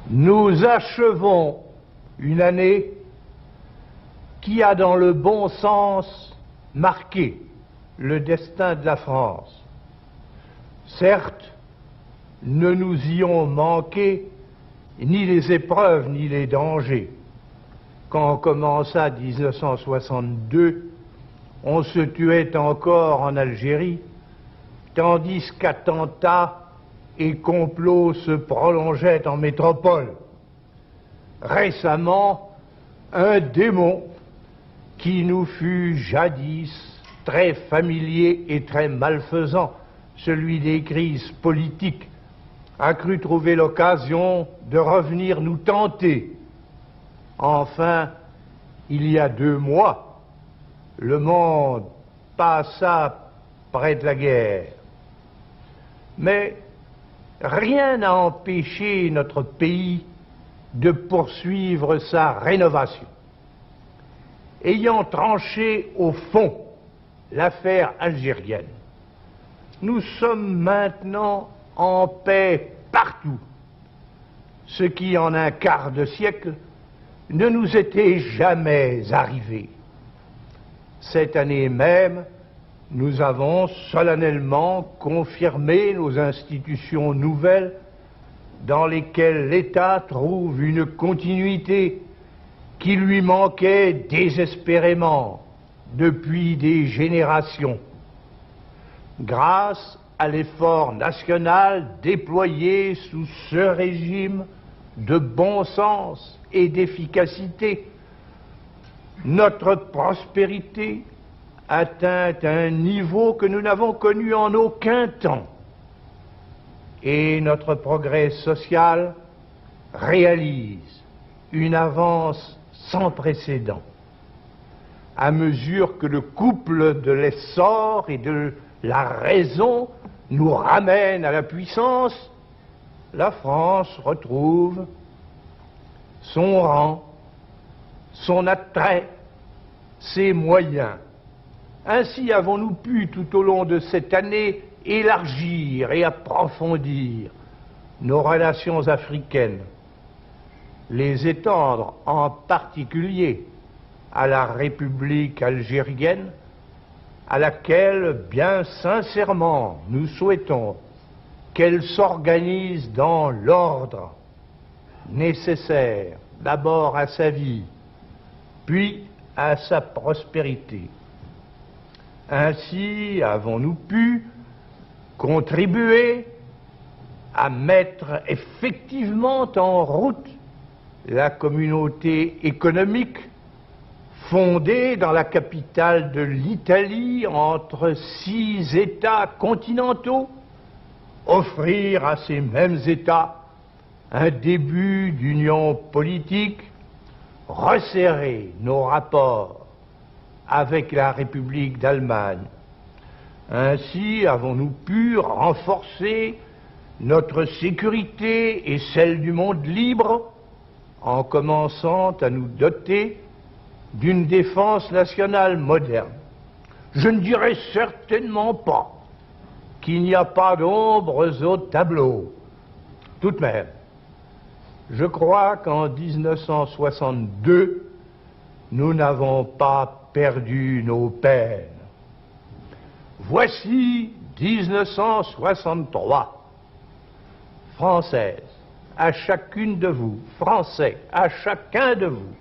Nous achevons une année qui a dans le bon sens marqué le destin de la France. Certes, ne nous y ont manqué ni les épreuves ni les dangers. Quand commença 1962, on se tuait encore en Algérie, tandis qu'attentats et complots se prolongeaient en métropole. Récemment, un démon qui nous fut jadis très familier et très malfaisant, celui des crises politiques, a cru trouver l'occasion de revenir nous tenter. Enfin, il y a 2 mois, le monde passa près de la guerre. Mais rien n'a empêché notre pays de poursuivre sa rénovation. Ayant tranché au fond l'affaire algérienne, nous sommes maintenant en paix partout, ce qui en un quart de siècle ne nous était jamais arrivé. Cette année même, nous avons solennellement confirmé nos institutions nouvelles dans lesquelles l'État trouve une continuité qui lui manquait désespérément depuis des générations. Grâce à l'effort national déployé sous ce régime de bon sens et d'efficacité, notre prospérité atteint un niveau que nous n'avons connu en aucun temps, et notre progrès social réalise une avance sans précédent. À mesure que le couple de l'essor et de la raison nous ramène à la puissance, la France retrouve son rang, son attrait, ses moyens. Ainsi avons-nous pu, tout au long de cette année, élargir et approfondir nos relations africaines, les étendre en particulier à la République algérienne, à laquelle, bien sincèrement, nous souhaitons qu'elle s'organise dans l'ordre nécessaire, d'abord à sa vie, puis à sa prospérité. Ainsi avons-nous pu contribuer à mettre effectivement en route la communauté économique fondée dans la capitale de l'Italie entre 6 États continentaux, offrir à ces mêmes États un début d'union politique, resserrer nos rapports avec la République d'Allemagne. Ainsi avons-nous pu renforcer notre sécurité et celle du monde libre en commençant à nous doter d'une défense nationale moderne. Je ne dirais certainement pas qu'il n'y a pas d'ombres au tableau. Tout de même, je crois qu'en 1962, nous n'avons pas perdu nos peines. Voici 1963. Française, à chacune de vous, Français, à chacun de vous,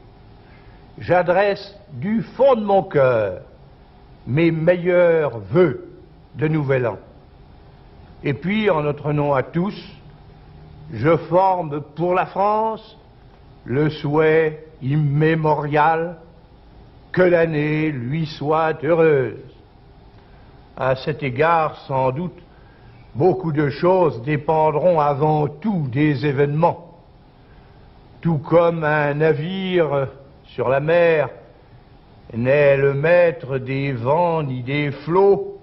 j'adresse du fond de mon cœur mes meilleurs vœux de Nouvel An. Et puis, en notre nom à tous, je forme pour la France le souhait immémorial que l'année lui soit heureuse. À cet égard, sans doute, beaucoup de choses dépendront avant tout des événements. Tout comme un navire sur la mer n'est le maître des vents ni des flots,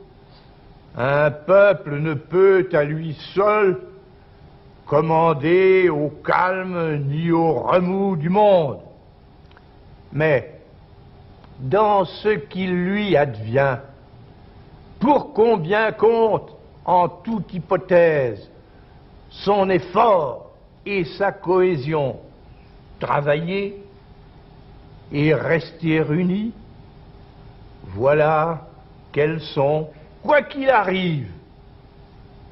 un peuple ne peut à lui seul commander au calme ni au remous du monde. Mais dans ce qui lui advient, pour combien compte, en toute hypothèse, son effort et sa cohésion, travailler et rester unis, voilà quelles sont, quoi qu'il arrive,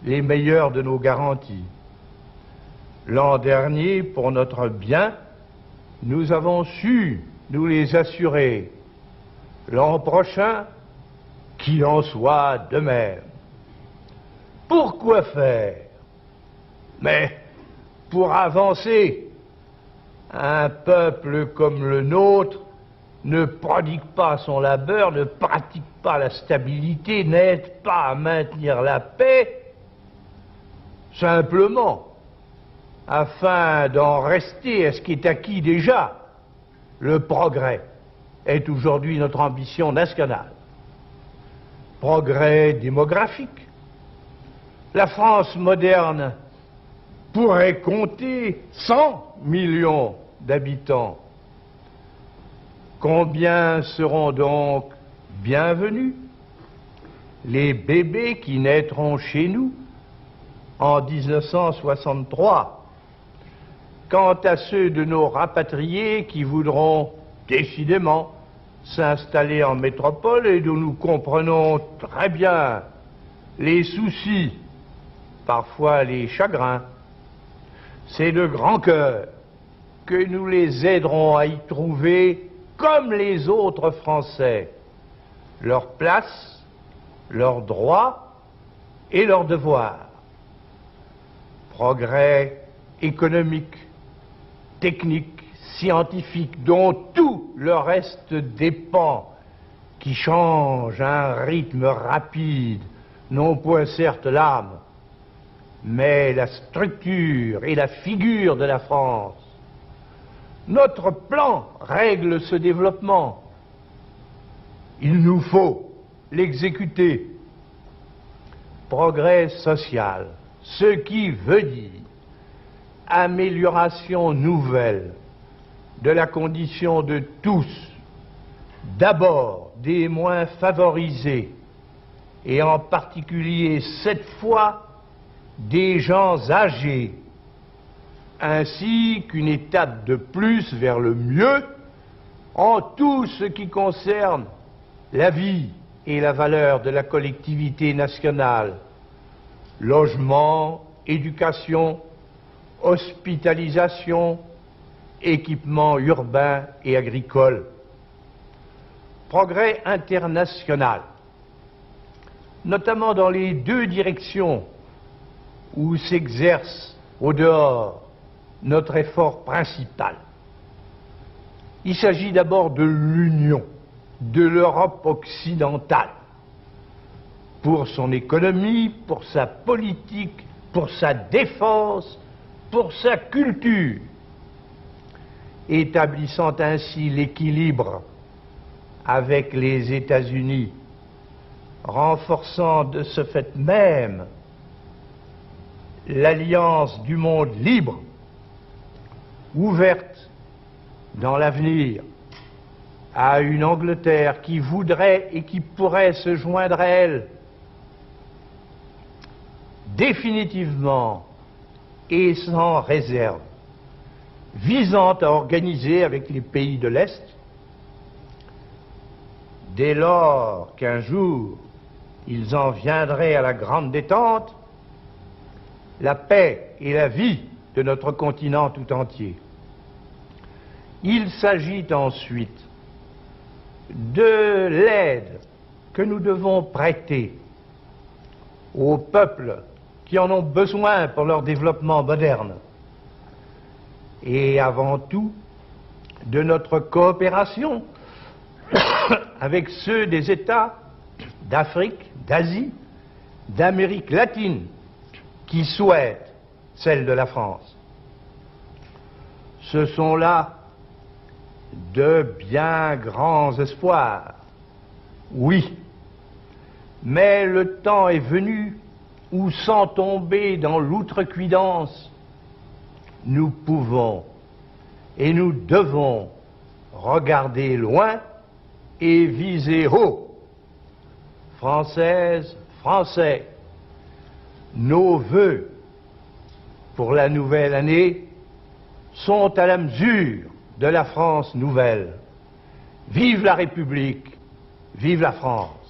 les meilleures de nos garanties. L'an dernier, pour notre bien, nous avons su nous les assurer. L'an prochain, qu'il en soit de même. Pourquoi faire? Mais pour avancer. Un peuple comme le nôtre ne prodigue pas son labeur, ne pratique pas la stabilité, n'aide pas à maintenir la paix, simplement afin d'en rester à ce qui est acquis déjà. Le progrès est aujourd'hui notre ambition nationale. Progrès démographique. La France moderne pourrait compter 100 millions d'habitants. Combien seront donc bienvenus les bébés qui naîtront chez nous en 1963? Quant à ceux de nos rapatriés qui voudront décidément s'installer en métropole et dont nous comprenons très bien les soucis, parfois les chagrins, c'est de grand cœur que nous les aiderons à y trouver, comme les autres Français, leur place, leurs droits et leurs devoirs. Progrès économique, technique, scientifique, dont tout le reste dépend, qui change à un rythme rapide, non point certes l'âme, mais la structure et la figure de la France. Notre plan règle ce développement. Il nous faut l'exécuter. Progrès social, ce qui veut dire amélioration nouvelle de la condition de tous, d'abord des moins favorisés, et en particulier cette fois des gens âgés, ainsi qu'une étape de plus vers le mieux en tout ce qui concerne la vie et la valeur de la collectivité nationale, logement, éducation, hospitalisation, équipement urbain et agricole. Progrès international, notamment dans les deux directions où s'exerce au dehors notre effort principal. Il s'agit d'abord de l'Union, de l'Europe occidentale, pour son économie, pour sa politique, pour sa défense, pour sa culture, établissant ainsi l'équilibre avec les États-Unis, renforçant de ce fait même l'alliance du monde libre, ouverte dans l'avenir à une Angleterre qui voudrait et qui pourrait se joindre à elle définitivement et sans réserve, visant à organiser avec les pays de l'Est, dès lors qu'un jour ils en viendraient à la grande détente, la paix et la vie de notre continent tout entier. Il s'agit ensuite de l'aide que nous devons prêter aux peuples qui en ont besoin pour leur développement moderne, et avant tout de notre coopération avec ceux des États d'Afrique, d'Asie, d'Amérique latine qui souhaitent celle de la France. Ce sont là de bien grands espoirs, oui, mais le temps est venu où, sans tomber dans l'outrecuidance, nous pouvons et nous devons regarder loin et viser haut. Françaises, Français, nos vœux pour la nouvelle année sont à la mesure de la France nouvelle. Vive la République, vive la France!